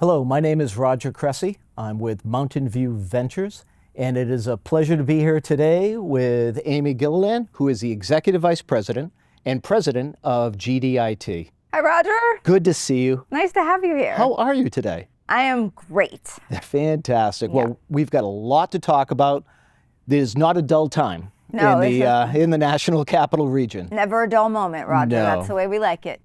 Hello, my name is Roger Cressey. I'm with Mountain View Ventures, and it is a pleasure to be here today with Amy Gilliland, who is the Executive Vice President and President of GDIT. Hi, Roger. Good to see you. Nice to have you here. How are you today? I am great. Fantastic. Yeah. Well, we've got a lot to talk about. There's not a dull time in the National Capital Region. Never a dull moment, Roger. No. That's the way we like it.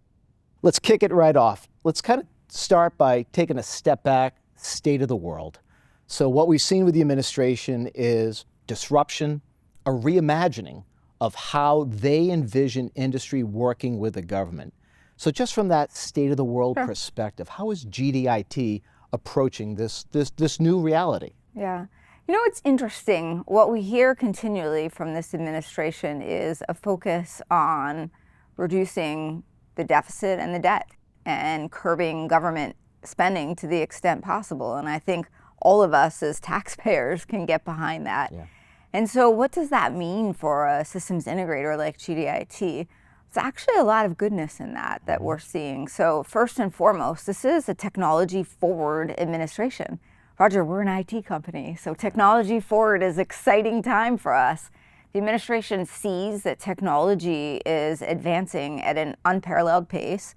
Let's kick it right off. Let's kind of start by taking a step back, state of the world. So what we've seen with the administration is disruption, a reimagining of how they envision industry working with the government. So just from that state of the world perspective, how is GDIT approaching this new reality? Yeah. You know, it's interesting. What we hear continually from this administration is a focus on reducing the deficit and the debt and curbing government spending to the extent possible. And I think all of us as taxpayers can get behind that. Yeah. And so what does that mean for a systems integrator like GDIT? It's actually a lot of goodness in that we're seeing. So first and foremost, this is a technology forward administration. Roger, we're an IT company, so technology forward is an exciting time for us. The administration sees that technology is advancing at an unparalleled pace.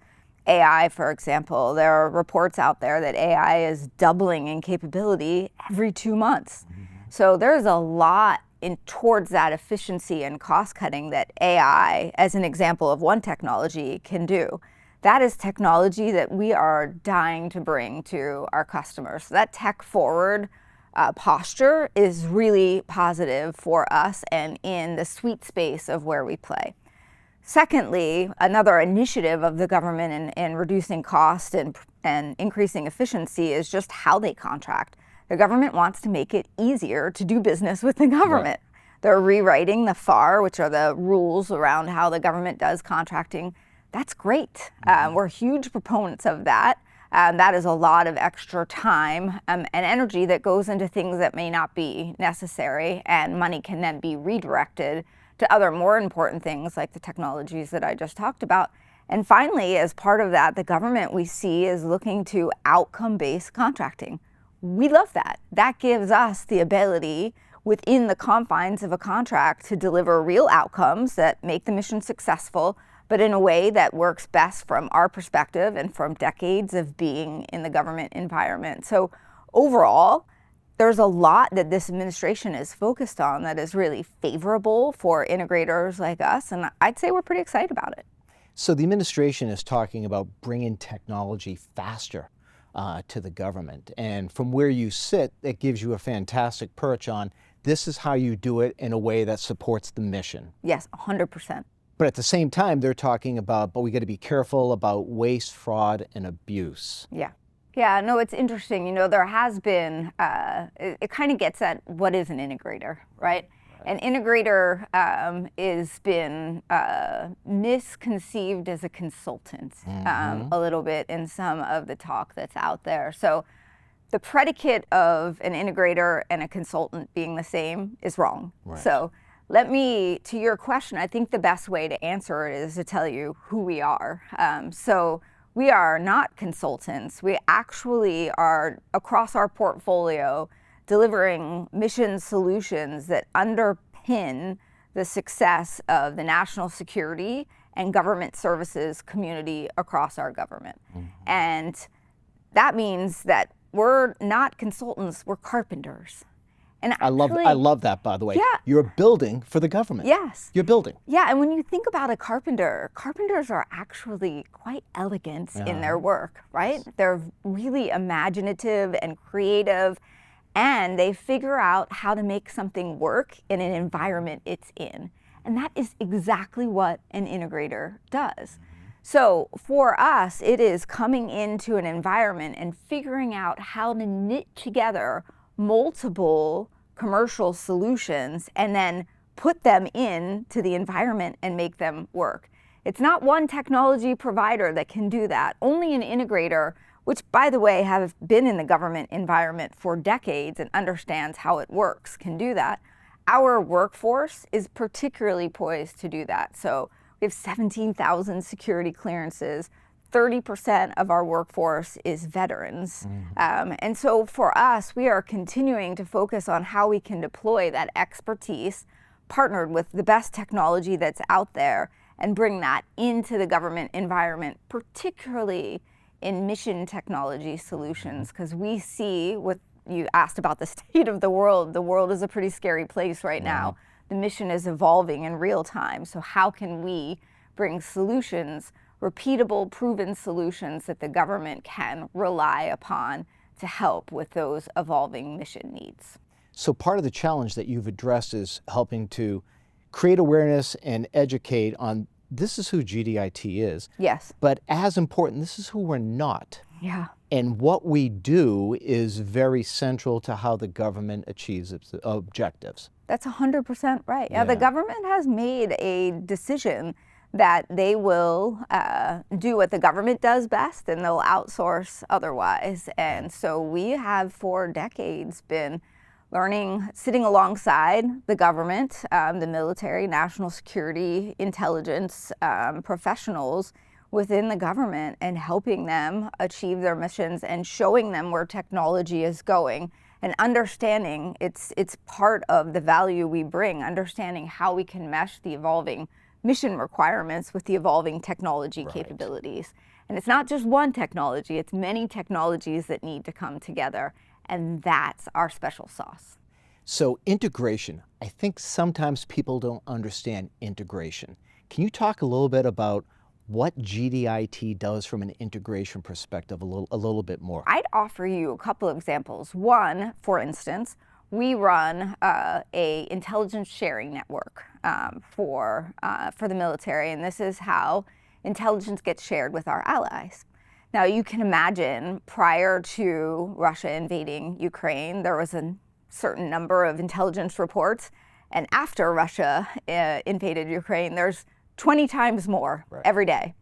AI, for example, there are reports out there that AI is doubling in capability every 2 months. So there's a lot towards that efficiency and cost cutting that AI, as an example of one technology, can do. That is technology that we are dying to bring to our customers. So that tech forward posture is really positive for us and in the sweet space of where we play. Secondly, another initiative of the government in reducing cost and increasing efficiency is just how they contract. The government wants to make it easier to do business with the government. Right. They're rewriting the FAR, which are the rules around how the government does contracting. That's great. We're huge proponents of that. That is a lot of extra time and energy that goes into things that may not be necessary, and money can then be redirected to other more important things like the technologies that I just talked about. And finally, as part of that, the government we see is looking to outcome-based contracting. We love that. That gives us the ability within the confines of a contract to deliver real outcomes that make the mission successful, but in a way that works best from our perspective and from decades of being in the government environment. So overall, there's a lot that this administration is focused on that is really favorable for integrators like us, and I'd say we're pretty excited about it. So the administration is talking about bringing technology faster to the government, and from where you sit, it gives you a fantastic perch on this is how you do it in a way that supports the mission. Yes, 100%. But at the same time, they're talking about, but we got to be careful about waste, fraud, and abuse. Yeah. Yeah, no, it's interesting. You know, there has been, it kind of gets at what is an integrator, right? An integrator is been misconceived as a consultant a little bit in some of the talk that's out there. So the predicate of an integrator and a consultant being the same is wrong. Right. So to your question, I think the best way to answer it is to tell you who we are. So we are not consultants. We actually are, across our portfolio, delivering mission solutions that underpin the success of the national security and government services community across our government. And that means that we're not consultants, we're carpenters. And actually, I love that, by the way. Yeah. You're building for the government. Yes. You're building. Yeah, and when you think about a carpenter, carpenters are actually quite elegant in their work, right? They're really imaginative and creative, and they figure out how to make something work in an environment it's in. And that is exactly what an integrator does. So for us, it is coming into an environment and figuring out how to knit together multiple commercial solutions and then put them into the environment and make them work. It's not one technology provider that can do that. Only an integrator, which by the way have been in the government environment for decades and understands how it works, can do that. Our workforce is particularly poised to do that. So we have 17,000 security clearances, 30% of our workforce is veterans. And so for us, we are continuing to focus on how we can deploy that expertise partnered with the best technology that's out there and bring that into the government environment, particularly in mission technology solutions, because we see what you asked about the state of the world. The world is a pretty scary place right now. The mission is evolving in real time. So how can we bring solutions, repeatable, proven solutions that the government can rely upon to help with those evolving mission needs? So part of the challenge that you've addressed is helping to create awareness and educate on this is who GDIT is. Yes. But as important, this is who we're not. Yeah. And what we do is very central to how the government achieves its objectives. That's 100% right. Yeah, the government has made a decision that they will do what the government does best and they'll outsource otherwise. And so we have for decades been learning, sitting alongside the government, the military, national security, intelligence professionals within the government and helping them achieve their missions and showing them where technology is going and understanding it's part of the value we bring, understanding how we can mesh the evolving mission requirements with the evolving technology capabilities. And it's not just one technology, it's many technologies that need to come together. And that's our special sauce. So integration, I think sometimes people don't understand integration. Can you talk a little bit about what GDIT does from an integration perspective a little bit more? I'd offer you a couple of examples. One, for instance, we run a intelligence sharing network for the military, and this is how intelligence gets shared with our allies. Now, you can imagine prior to Russia invading Ukraine, there was a certain number of intelligence reports, and after Russia invaded Ukraine, there's 20 times more every day.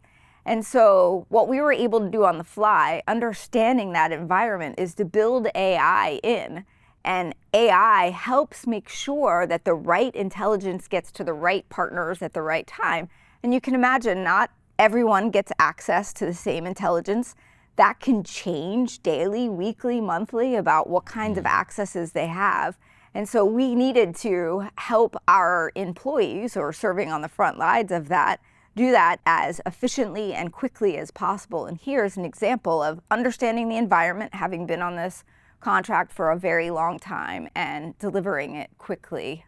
And so what we were able to do on the fly, understanding that environment, is to build AI in. And AI helps make sure that the right intelligence gets to the right partners at the right time. And you can imagine not everyone gets access to the same intelligence. That can change daily, weekly, monthly about what kinds of accesses they have. And so we needed to help our employees who are serving on the front lines of that do that as efficiently and quickly as possible. And here's an example of understanding the environment, having been on this contract for a very long time and delivering it quickly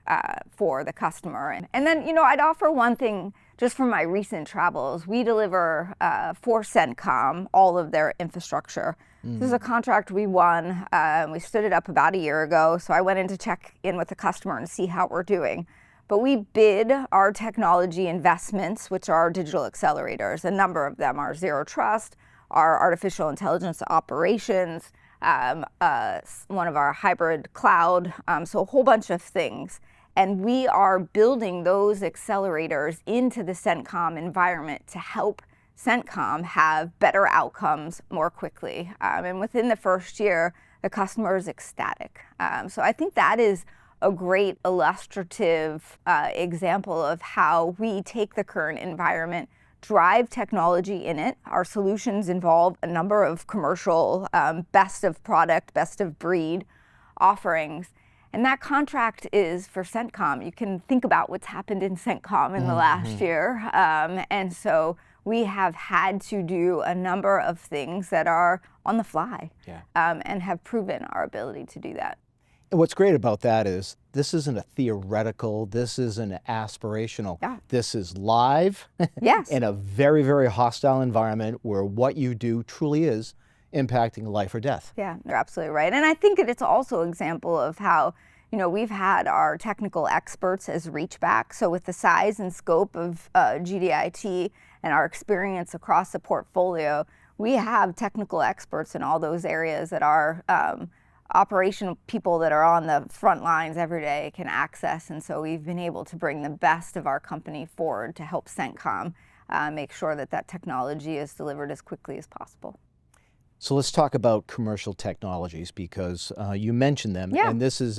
for the customer. And then, I'd offer one thing just from my recent travels. We deliver for CENTCOM all of their infrastructure. This is a contract we won. We stood it up about a year ago, so I went in to check in with the customer and see how we're doing. But we bid our technology investments, which are digital accelerators. A number of them are Zero Trust, our artificial intelligence operations, one of our hybrid cloud, so a whole bunch of things. And we are building those accelerators into the CENTCOM environment to help CENTCOM have better outcomes more quickly. And within the first year, the customer is ecstatic. So I think that is a great illustrative example of how we take the current environment, drive technology in it. Our solutions involve a number of commercial best of product, best of breed offerings. And that contract is for CENTCOM. You can think about what's happened in CENTCOM in the last year. And so we have had to do a number of things that are on the fly and have proven our ability to do that. And what's great about that is this isn't a theoretical, this isn't aspirational. This is live in a very, very hostile environment where what you do truly is impacting life or death. Yeah, you're absolutely right. And I think that it's also an example of how, we've had our technical experts as reach back. So with the size and scope of GDIT and our experience across the portfolio, we have technical experts in all those areas that are operational people that are on the front lines every day can access. And so we've been able to bring the best of our company forward to help CENTCOM make sure that that technology is delivered as quickly as possible. So let's talk about commercial technologies because you mentioned them, and this is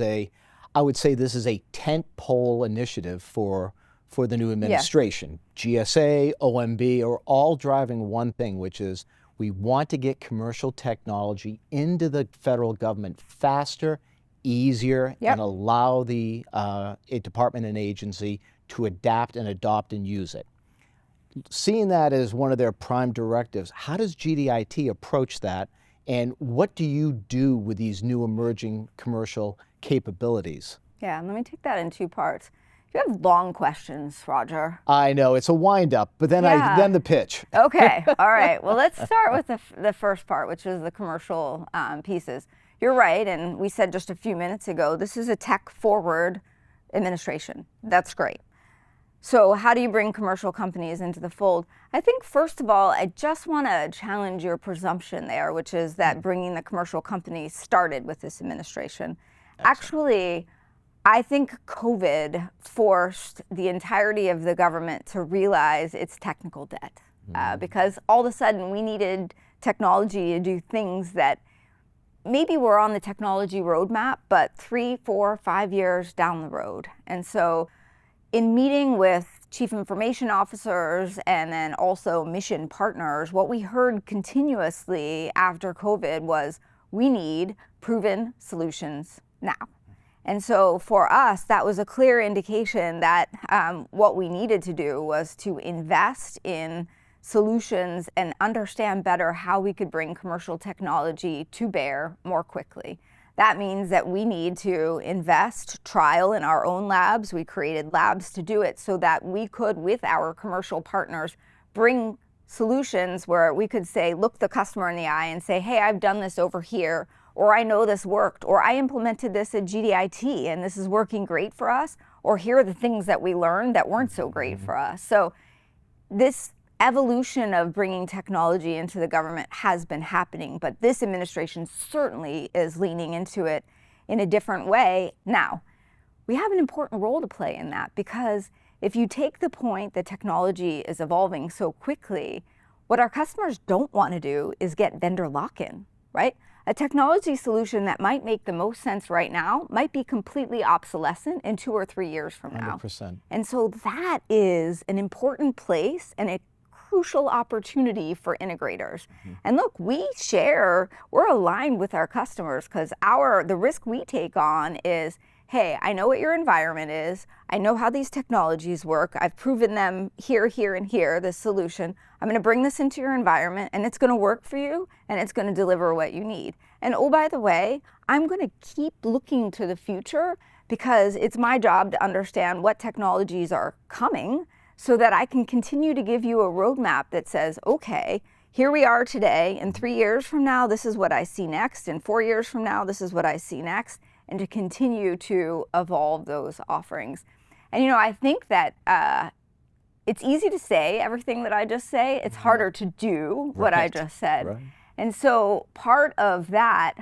I would say this is a tent pole initiative for for the new administration. GSA, OMB are all driving one thing, which is we want to get commercial technology into the federal government faster, easier, and allow the a department and agency to adapt and adopt and use it. Seeing that as one of their prime directives, how does GDIT approach that, and what do you do with these new emerging commercial capabilities? Yeah, let me take that in two parts. You have long questions, Roger. I know, it's a wind-up, but then then the pitch. Okay, all right. Well, let's start with the first part, which is the commercial pieces. You're right, and we said just a few minutes ago, this is a tech-forward administration. That's great. So how do you bring commercial companies into the fold? I think, first of all, I just want to challenge your presumption there, which is that bringing the commercial companies started with this administration. Actually, I think COVID forced the entirety of the government to realize its technical debt because all of a sudden we needed technology to do things that maybe were on the technology roadmap, but 3, 4, 5 years down the road. And so in meeting with chief information officers and then also mission partners, what we heard continuously after COVID was we need proven solutions now. And so for us, that was a clear indication that what we needed to do was to invest in solutions and understand better how we could bring commercial technology to bear more quickly. That means that we need to invest, trial in our own labs. We created labs to do it so that we could, with our commercial partners, bring solutions where we could say, look the customer in the eye and say, hey, I've done this over here, or I know this worked, or I implemented this at GDIT and this is working great for us, or here are the things that we learned that weren't so great for us. So this evolution of bringing technology into the government has been happening, but this administration certainly is leaning into it in a different way. Now, we have an important role to play in that, because if you take the point that technology is evolving so quickly, what our customers don't want to do is get vendor lock-in, right? A technology solution that might make the most sense right now might be completely obsolescent in 2 or 3 years from now. 100%. And so that is an important place and a crucial opportunity for integrators. And look, we're aligned with our customers, because the risk we take on is, hey, I know what your environment is. I know how these technologies work. I've proven them here, here, and here, this solution. I'm going to bring this into your environment, and it's going to work for you, and it's going to deliver what you need. And oh, by the way, I'm going to keep looking to the future, because it's my job to understand what technologies are coming so that I can continue to give you a roadmap that says, okay, here we are today, and 3 years from now, this is what I see next, and 4 years from now, this is what I see next, and to continue to evolve those offerings. And I think that it's easy to say everything that I just say. It's harder to do what I just said. Right. And so part of that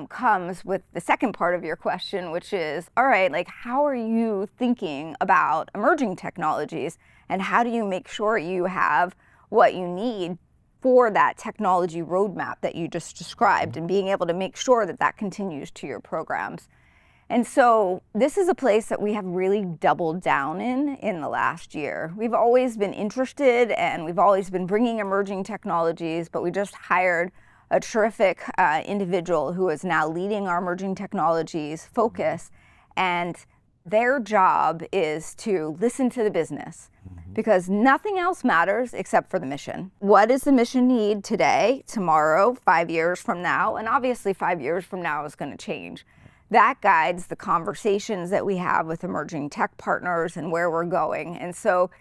comes with the second part of your question, which is, all right, like, how are you thinking about emerging technologies, and how do you make sure you have what you need for that technology roadmap that you just described, and being able to make sure that that continues to your programs? And so this is a place that we have really doubled down in the last year. We've always been interested, and we've always been bringing emerging technologies, but we just hired a terrific individual who is now leading our emerging technologies focus, and their job is to listen to the business, because nothing else matters except for the mission. What does the mission need today, tomorrow, 5 years from now? And obviously 5 years from now is going to change. That guides the conversations that we have with emerging tech partners and where we're going. And so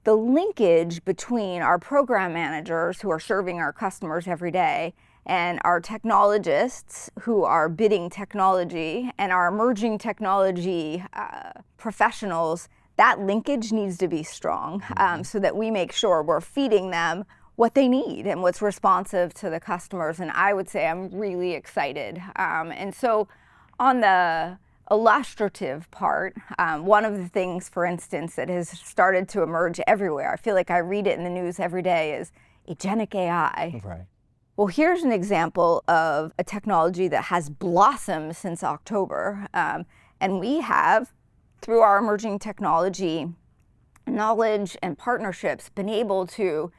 the linkage between our program managers who are serving our customers every day and our technologists who are bidding technology and our emerging technology professionals, that linkage needs to be strong so that we make sure we're feeding them what they need and what's responsive to the customers. And I would say I'm really excited. And so on the illustrative part, one of the things, for instance, that has started to emerge everywhere, I feel like I read it in the news every day, is agentic AI. Right. Well, here's an example of a technology that has blossomed since October. And we have, through our emerging technology knowledge and partnerships, been able to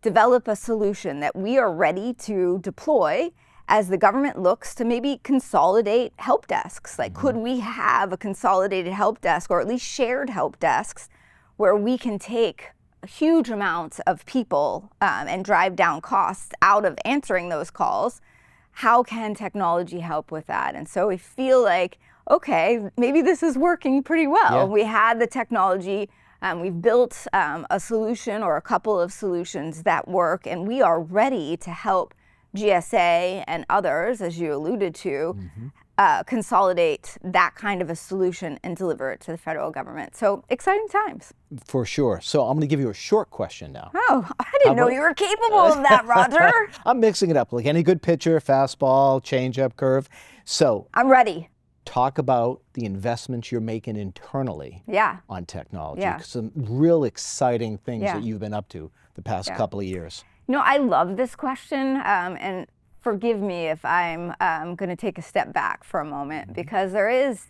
develop a solution that we are ready to deploy as the government looks to maybe consolidate help desks. Like, could we have a consolidated help desk, or at least shared help desks, where we can take huge amounts of people and drive down costs out of answering those calls? How can technology help with that? And so we feel like, okay, maybe this is working pretty well. Yeah. We had the technology, we've built a solution or a couple of solutions that work, and we are ready to help GSA and others, as you alluded to, consolidate that kind of a solution and deliver it to the federal government. So exciting times. For sure. So I'm going to give you a short question now. Oh, I didn't know you were capable of that, Roger. I'm mixing it up like any good pitcher, fastball, changeup, curve. So I'm ready. talk about the investments you're making internally on technology. Yeah. Some real exciting things Yeah. that you've been up to the past couple of years. You know, I love this question, and forgive me if I'm going to take a step back for a moment, because there is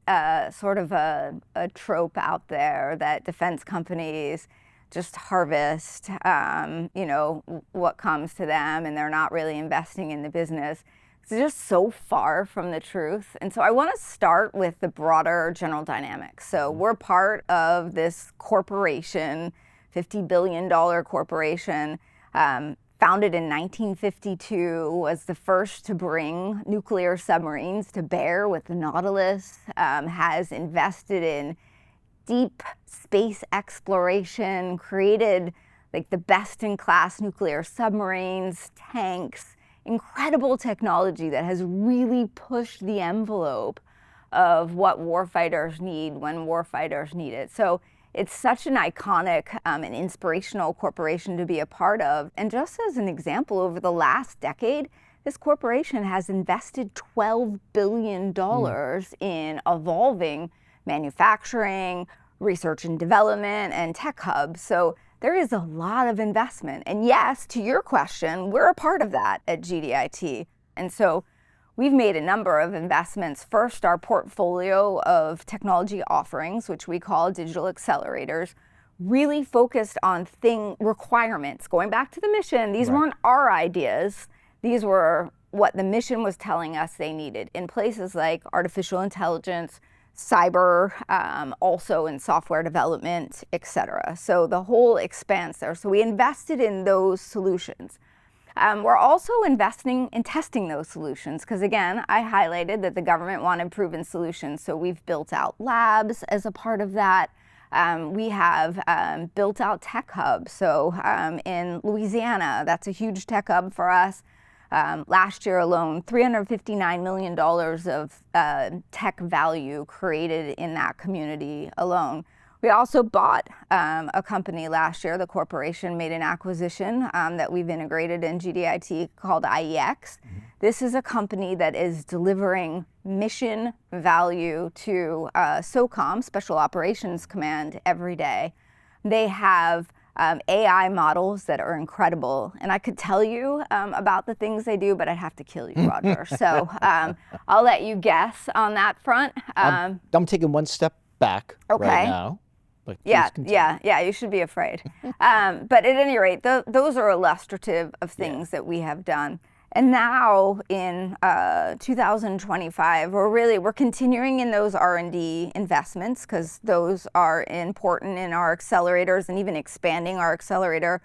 sort of a trope out there that defense companies just harvest, you know, what comes to them, and they're not really investing in the business. It's just so far from the truth. And so I want to start with the broader general dynamics. So we're part of this corporation, $50 billion corporation, founded in 1952, was the first to bring nuclear submarines to bear with the Nautilus, has invested in deep space exploration, created like the best-in-class nuclear submarines, tanks, incredible technology that has really pushed the envelope of what warfighters need when warfighters need it. So it's such an iconic and inspirational corporation to be a part of. And just as an example, over the last decade, this corporation has invested $12 billion in evolving manufacturing, research and development, and tech hubs. So there is a lot of investment. And yes, to your question, we're a part of that at GDIT. And so we've made a number of investments. First, our portfolio of technology offerings, which we call digital accelerators, really focused on requirements. Going back to the mission, these weren't our ideas. These were what the mission was telling us they needed in places like artificial intelligence, cyber, also in software development, et cetera. So the whole expanse there. So we invested in those solutions. We're also investing in testing those solutions because, again, I highlighted that the government wanted proven solutions. So we've built out labs as a part of that. We have built out tech hubs. So in Louisiana, that's a huge tech hub for us. Last year alone, $359 million of tech value created in that community alone. We also bought a company last year. The corporation made an acquisition that we've integrated in GDIT called IEX. This is a company that is delivering mission value to SOCOM, Special Operations Command, every day. They have AI models that are incredible. And I could tell you about the things they do, but I'd have to kill you, Roger. So I'll let you guess on that front. I'm taking one step back right now. But yeah, you should be afraid. But at any rate, those are illustrative of things that we have done. And now in 2025, we're continuing in those R&D investments because those are important in our accelerators and even expanding our accelerator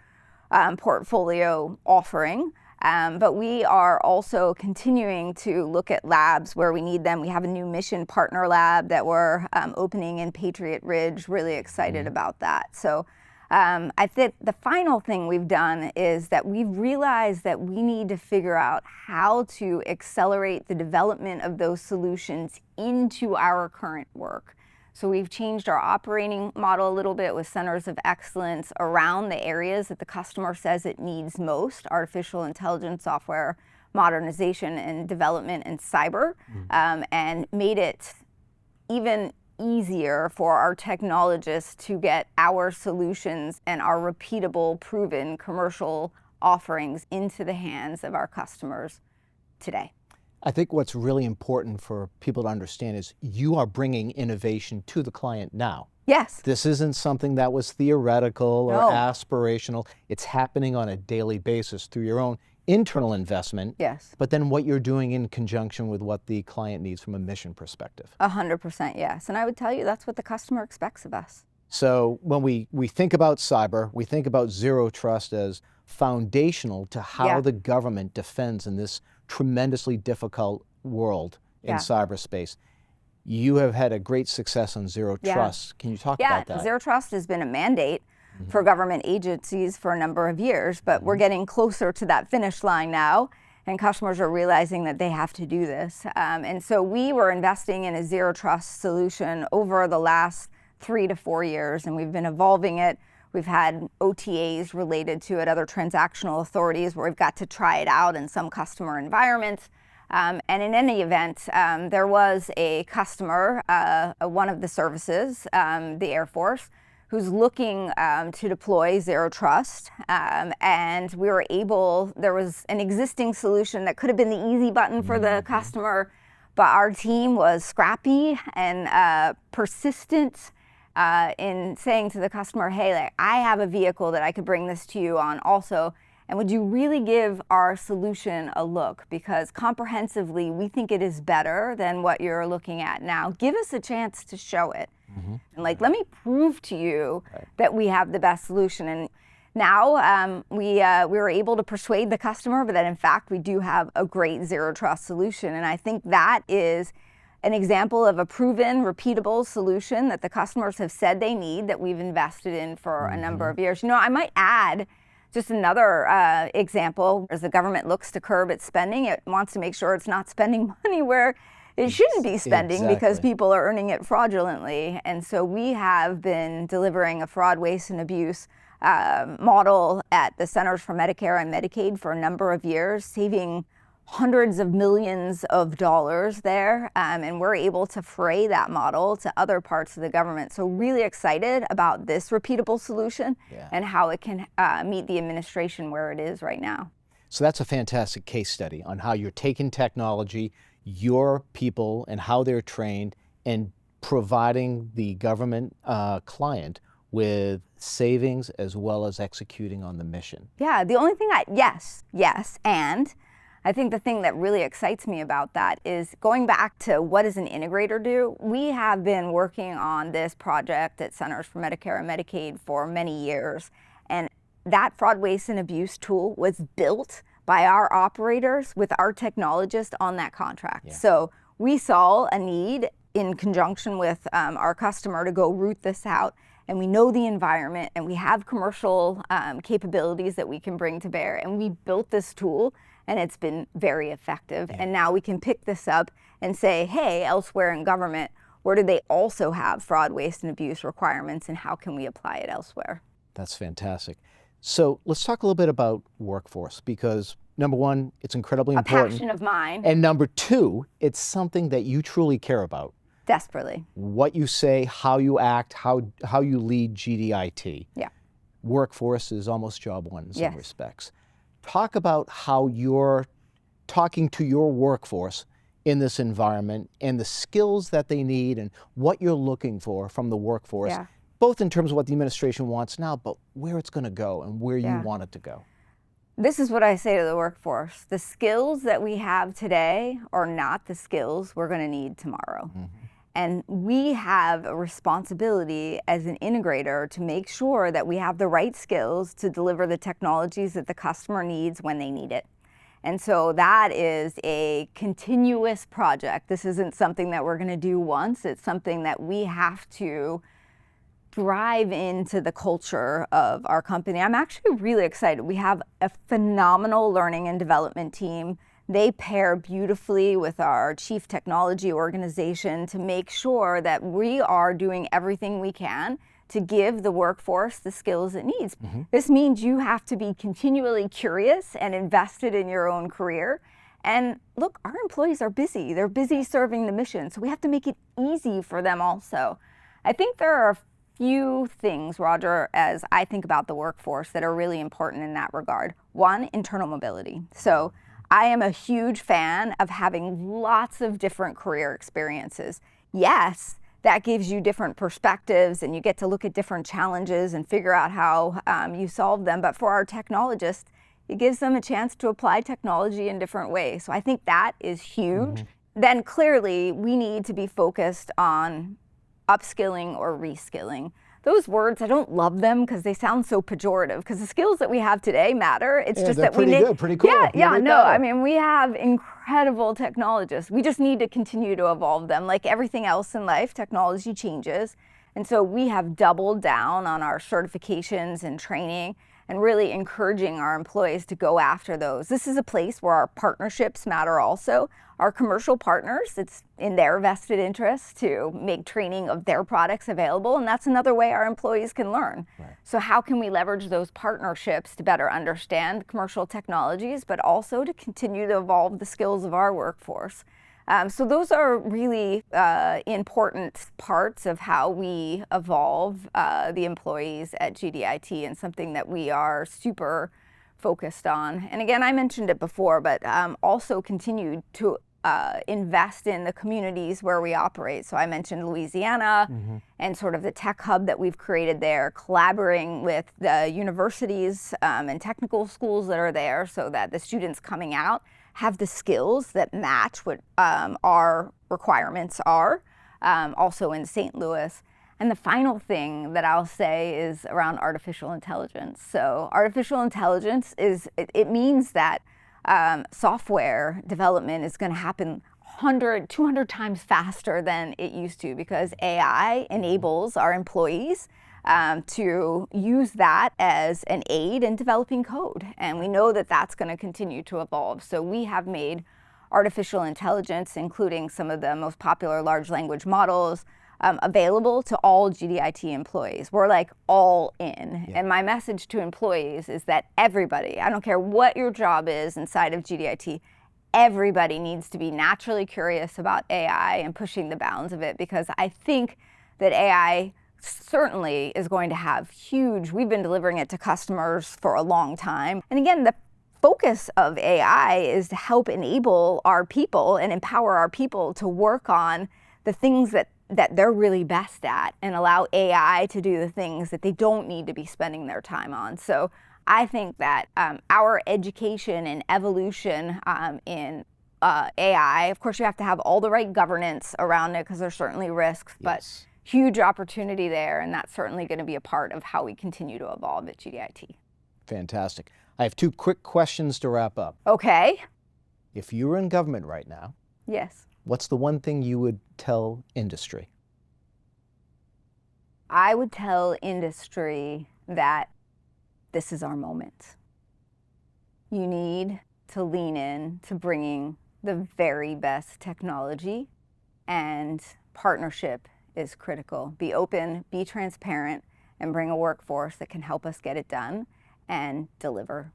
portfolio offering. But we are also continuing to look at labs where we need them. We have a new mission partner lab that we're opening in Patriot Ridge, really excited about that. So I think the final thing we've done is that we've realized that we need to figure out how to accelerate the development of those solutions into our current work. So we've changed our operating model a little bit with centers of excellence around the areas that the customer says it needs most: artificial intelligence, software modernization and development, and cyber, and made it even easier for our technologists to get our solutions and our repeatable, proven commercial offerings into the hands of our customers today. I think what's really important for people to understand is you are bringing innovation to the client now. Yes. This isn't something that was theoretical or No. aspirational. It's happening on a daily basis through your own internal investment. Yes. But then what you're doing in conjunction with what the client needs from a mission perspective. 100% yes. And I would tell you that's what the customer expects of us. So when we think about cyber, we think about zero trust as foundational to how the government defends in this tremendously difficult world in cyberspace. You have had a great success on zero trust. Can you talk about that? Zero trust has been a mandate for government agencies for a number of years, but we're getting closer to that finish line now, and customers are realizing that they have to do this. And so we were investing in a zero trust solution over the last 3 to 4 years, and we've been evolving it. We've had OTAs related to it, other transactional authorities, where we've got to try it out in some customer environments. And in any event, there was a customer, one of the services, the Air Force, who's looking to deploy zero trust. And we were able, there was an existing solution that could have been the easy button for the customer, but our team was scrappy and persistent in saying to the customer, hey, like, I have a vehicle that I could bring this to you on also. And would you really give our solution a look? Because comprehensively, we think it is better than what you're looking at now. Give us a chance to show it. And like, let me prove to you that we have the best solution. And now we were able to persuade the customer, but that in fact, we do have a great zero trust solution. And I think that is an example of a proven, repeatable solution that the customers have said they need, that we've invested in for a number of years. You know, I might add just another example. As the government looks to curb its spending, it wants to make sure it's not spending money where it shouldn't be spending because people are earning it fraudulently. And so we have been delivering a fraud, waste, and abuse model at the Centers for Medicare and Medicaid for a number of years, saving hundreds of millions of dollars there, and we're able to fray that model to other parts of the government. So really excited about this repeatable solution and how it can meet the administration where it is right now. So that's a fantastic case study on how you're taking technology, your people and how they're trained, and providing the government client with savings as well as executing on the mission. Yeah, the only thing and I think the thing that really excites me about that is going back to what does an integrator do? We have been working on this project at Centers for Medicare and Medicaid for many years, and that fraud, waste, and abuse tool was built by our operators with our technologists on that contract. So we saw a need in conjunction with our customer to go root this out, and we know the environment, and we have commercial capabilities that we can bring to bear, and we built this tool, and it's been very effective. And now we can pick this up and say, hey, elsewhere in government, where do they also have fraud, waste, and abuse requirements, and how can we apply it elsewhere? That's fantastic. So let's talk a little bit about workforce, because number one, it's incredibly important. A passion of mine. And number two, it's something that you truly care about. Desperately. What you say, how you act, how you lead GDIT. Yeah. Workforce is almost job one in some respects. Talk about how you're talking to your workforce in this environment and the skills that they need and what you're looking for from the workforce, both in terms of what the administration wants now, but where it's going to go and where you want it to go. This is what I say to the workforce. The skills that we have today are not the skills we're going to need tomorrow. And we have a responsibility as an integrator to make sure that we have the right skills to deliver the technologies that the customer needs when they need it. And so that is a continuous project. This isn't something that we're going to do once. It's something that we have to drive into the culture of our company. I'm actually really excited. We have a phenomenal learning and development team. They pair beautifully with our chief technology organization to make sure that we are doing everything we can to give the workforce the skills it needs. This means you have to be continually curious and invested in your own career. And look, our employees are busy. They're busy serving the mission, so we have to make it easy for them also. I think there are a few things, Roger, as I think about the workforce that are really important in that regard. One, internal mobility. So I am a huge fan of having lots of different career experiences. Yes, that gives you different perspectives and you get to look at different challenges and figure out how you solve them. But for our technologists, it gives them a chance to apply technology in different ways. So I think that is huge. Then clearly we need to be focused on upskilling or reskilling. Those words, I don't love them because they sound so pejorative, because the skills that we have today matter. It's just that pretty good, pretty cool. I mean, we have incredible technologists. We just need to continue to evolve them. Like everything else in life, technology changes. And so we have doubled down on our certifications and training and really encouraging our employees to go after those. This is a place where our partnerships matter also. Our commercial partners, it's in their vested interest to make training of their products available, and that's another way our employees can learn. Right. So how can we leverage those partnerships to better understand commercial technologies, but also to continue to evolve the skills of our workforce? So those are really important parts of how we evolve the employees at GDIT, and something that we are super focused on. And again, I mentioned it before, but also continue to invest in the communities where we operate. So I mentioned Louisiana and sort of the tech hub that we've created there, collaborating with the universities and technical schools that are there so that the students coming out have the skills that match what our requirements are, also in St. Louis. And the final thing that I'll say is around artificial intelligence. So artificial intelligence it means that software development is going to happen 100, 200 times faster than it used to, because AI enables our employees to use that as an aid in developing code. And we know that that's going to continue to evolve. So we have made artificial intelligence, including some of the most popular large language models, available to all GDIT employees. We're like all in. Yeah. And my message to employees is that everybody, I don't care what your job is inside of GDIT, everybody needs to be naturally curious about AI and pushing the bounds of it, because I think that AI certainly is going to have we've been delivering it to customers for a long time. And again, the focus of AI is to help enable our people and empower our people to work on the things that they're really best at, and allow AI to do the things that they don't need to be spending their time on. So I think that our education and evolution in AI, of course you have to have all the right governance around it, because there's certainly risks, but huge opportunity there, and that's certainly going to be a part of how we continue to evolve at GDIT. Fantastic. I have two quick questions to wrap up. Okay. If you were in government right now, yes, what's the one thing you would tell industry? I would tell industry that this is our moment. You need to lean in to bringing the very best technology, and partnership is critical. Be open, be transparent, and bring a workforce that can help us get it done, and deliver.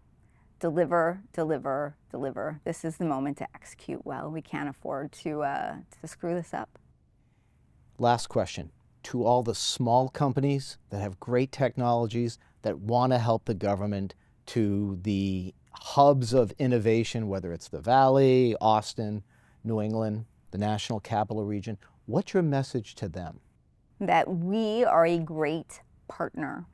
Deliver, deliver, deliver. This is the moment to execute well. We can't afford to screw this up. Last question. To all the small companies that have great technologies that want to help the government, to the hubs of innovation, whether it's the Valley, Austin, New England, the National Capital Region, what's your message to them? That we are a great partner.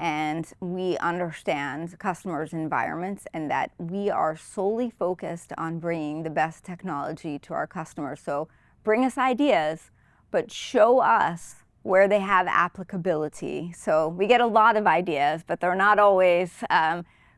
And we understand customers' environments, and that we are solely focused on bringing the best technology to our customers. So bring us ideas, but show us where they have applicability. So we get a lot of ideas, but they're not always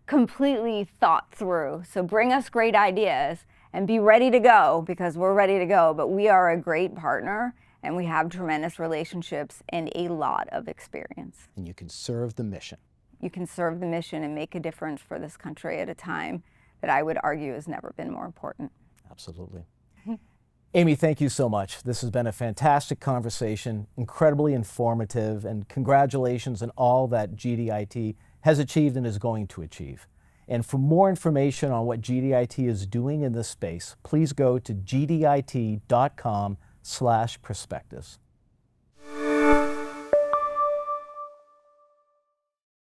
completely thought through. So bring us great ideas and be ready to go, because we're ready to go. But we are a great partner, and we have tremendous relationships and a lot of experience. And you can serve the mission. You can serve the mission and make a difference for this country at a time that I would argue has never been more important. Absolutely. Amy, thank you so much. This has been a fantastic conversation, incredibly informative, and congratulations on all that GDIT has achieved and is going to achieve. And for more information on what GDIT is doing in this space, please go to gdit.com/perspectives.